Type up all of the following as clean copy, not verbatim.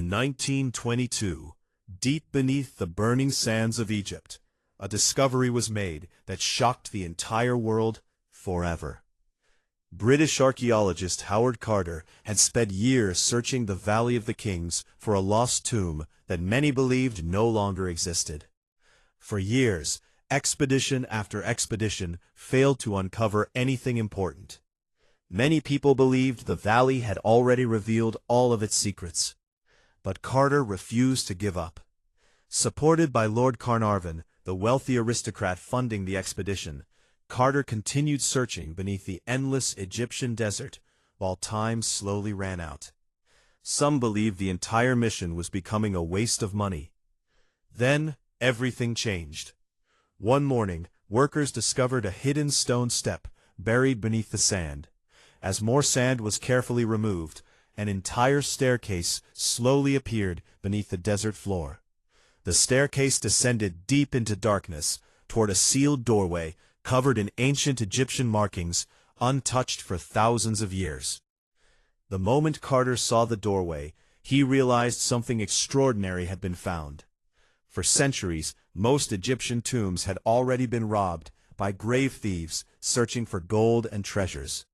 In 1922, deep beneath the burning sands of Egypt, a discovery was made that shocked the entire world forever. British archaeologist Howard Carter had spent years searching the Valley of the Kings for a lost tomb that many believed no longer existed. For years, expedition after expedition failed to uncover anything important. Many people believed the valley had already revealed all of its secrets. But Carter refused to give up. Supported by Lord Carnarvon, the wealthy aristocrat funding the expedition, Carter continued searching beneath the endless Egyptian desert while time slowly ran out. Some believed the entire mission was becoming a waste of money. Then, everything changed. One morning, workers discovered a hidden stone step buried beneath the sand. As more sand was carefully removed, an entire staircase slowly appeared beneath the desert floor. The staircase descended deep into darkness, toward a sealed doorway covered in ancient Egyptian markings, untouched for thousands of years. The moment Carter saw the doorway, he realized something extraordinary had been found. For centuries, most Egyptian tombs had already been robbed by grave thieves searching for gold and treasures.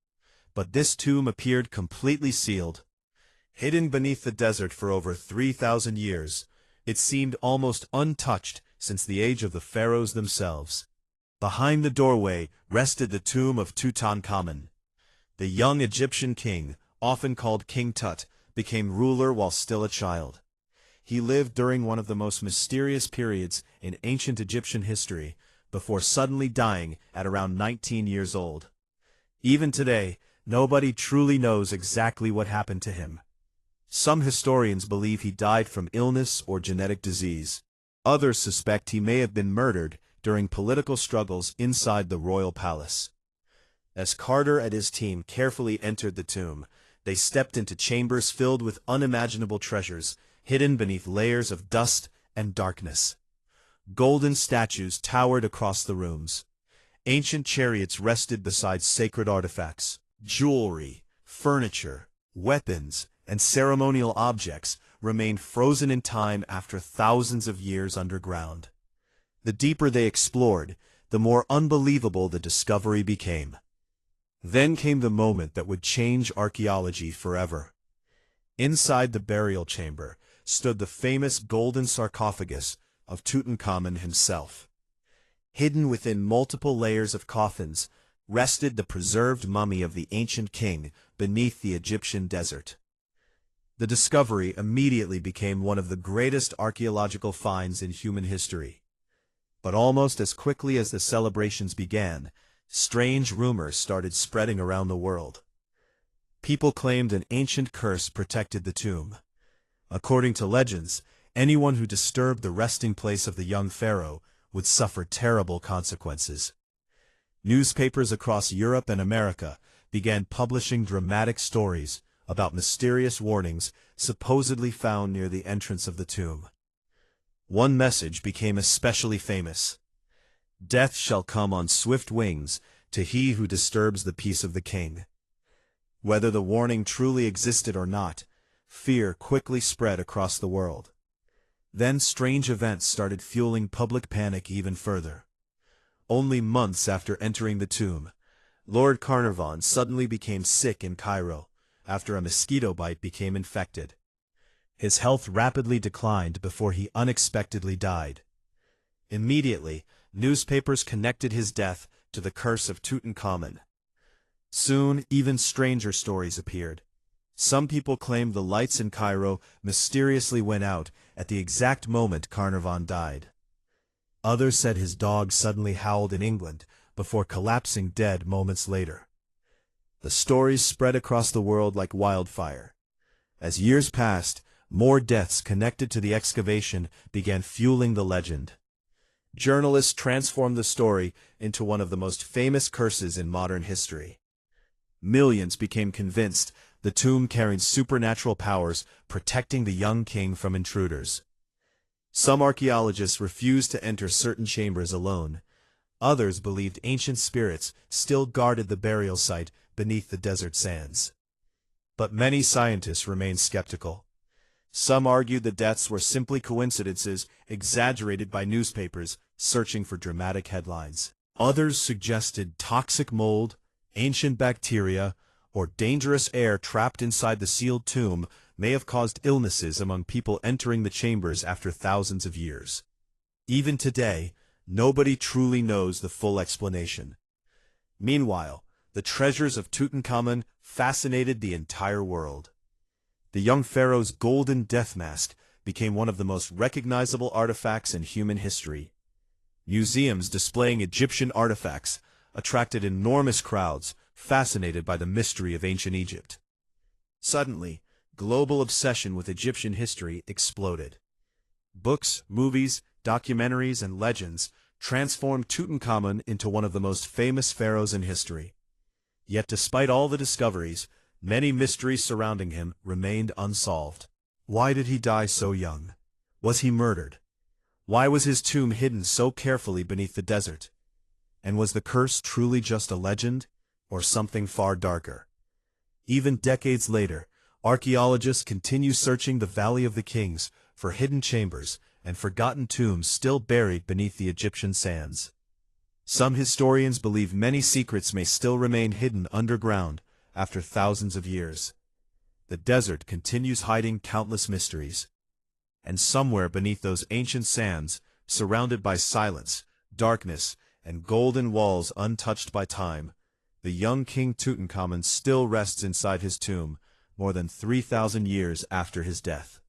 But this tomb appeared completely sealed. Hidden beneath the desert for over 3,000 years, it seemed almost untouched since the age of the pharaohs themselves. Behind the doorway rested the tomb of Tutankhamun. The young Egyptian king, often called King Tut, became ruler while still a child. He lived during one of the most mysterious periods in ancient Egyptian history, before suddenly dying at around 19 years old. Even today, nobody truly knows exactly what happened to him. Some historians believe he died from illness or genetic disease. Others suspect he may have been murdered during political struggles inside the royal palace. As Carter and his team carefully entered the tomb, they stepped into chambers filled with unimaginable treasures, hidden beneath layers of dust and darkness. Golden statues towered across the rooms. Ancient chariots rested beside sacred artifacts. Jewelry, furniture, weapons, and ceremonial objects remained frozen in time after thousands of years underground. The deeper they explored, the more unbelievable the discovery became. Then came the moment that would change archaeology forever. Inside the burial chamber stood the famous golden sarcophagus of Tutankhamun himself. Hidden within multiple layers of coffins rested the preserved mummy of the ancient king beneath the Egyptian desert. The discovery immediately became one of the greatest archaeological finds in human history. But almost as quickly as the celebrations began, strange rumors started spreading around the world. People claimed an ancient curse protected the tomb. According to legends, anyone who disturbed the resting place of the young pharaoh would suffer terrible consequences. Newspapers across Europe and America began publishing dramatic stories about mysterious warnings supposedly found near the entrance of the tomb. One message became especially famous. "Death shall come on swift wings to he who disturbs the peace of the king." Whether the warning truly existed or not, fear quickly spread across the world. Then strange events started fueling public panic even further. Only months after entering the tomb, Lord Carnarvon suddenly became sick in Cairo after a mosquito bite became infected. His health rapidly declined before he unexpectedly died. Immediately, newspapers connected his death to the curse of Tutankhamun. Soon, even stranger stories appeared. Some people claimed the lights in Cairo mysteriously went out at the exact moment Carnarvon died. Others said his dog suddenly howled in England before collapsing dead moments later. The stories spread across the world like wildfire. As years passed, more deaths connected to the excavation began fueling the legend. Journalists transformed the story into one of the most famous curses in modern history. Millions became convinced the tomb carried supernatural powers protecting the young king from intruders. Some archaeologists refused to enter certain chambers alone. Others believed ancient spirits still guarded the burial site beneath the desert sands. But many scientists remained skeptical. Some argued the deaths were simply coincidences exaggerated by newspapers searching for dramatic headlines. Others suggested toxic mold, ancient bacteria, or dangerous air trapped inside the sealed tomb may have caused illnesses among people entering the chambers after thousands of years. Even today, nobody truly knows the full explanation. Meanwhile, the treasures of Tutankhamun fascinated the entire world. The young pharaoh's golden death mask became one of the most recognizable artifacts in human history. Museums displaying Egyptian artifacts attracted enormous crowds fascinated by the mystery of ancient Egypt. Suddenly, global obsession with Egyptian history exploded. Books, movies, documentaries, and legends transformed Tutankhamun into one of the most famous pharaohs in history. Yet despite all the discoveries, many mysteries surrounding him remained unsolved. Why did he die so young? Was he murdered? Why was his tomb hidden so carefully beneath the desert? And was the curse truly just a legend, or something far darker? Even decades later, archaeologists continue searching the Valley of the Kings for hidden chambers and forgotten tombs still buried beneath the Egyptian sands. Some historians believe many secrets may still remain hidden underground after thousands of years. The desert continues hiding countless mysteries. And somewhere beneath those ancient sands, surrounded by silence, darkness, and golden walls untouched by time, the young King Tutankhamun still rests inside his tomb more than 3,000 years after his death.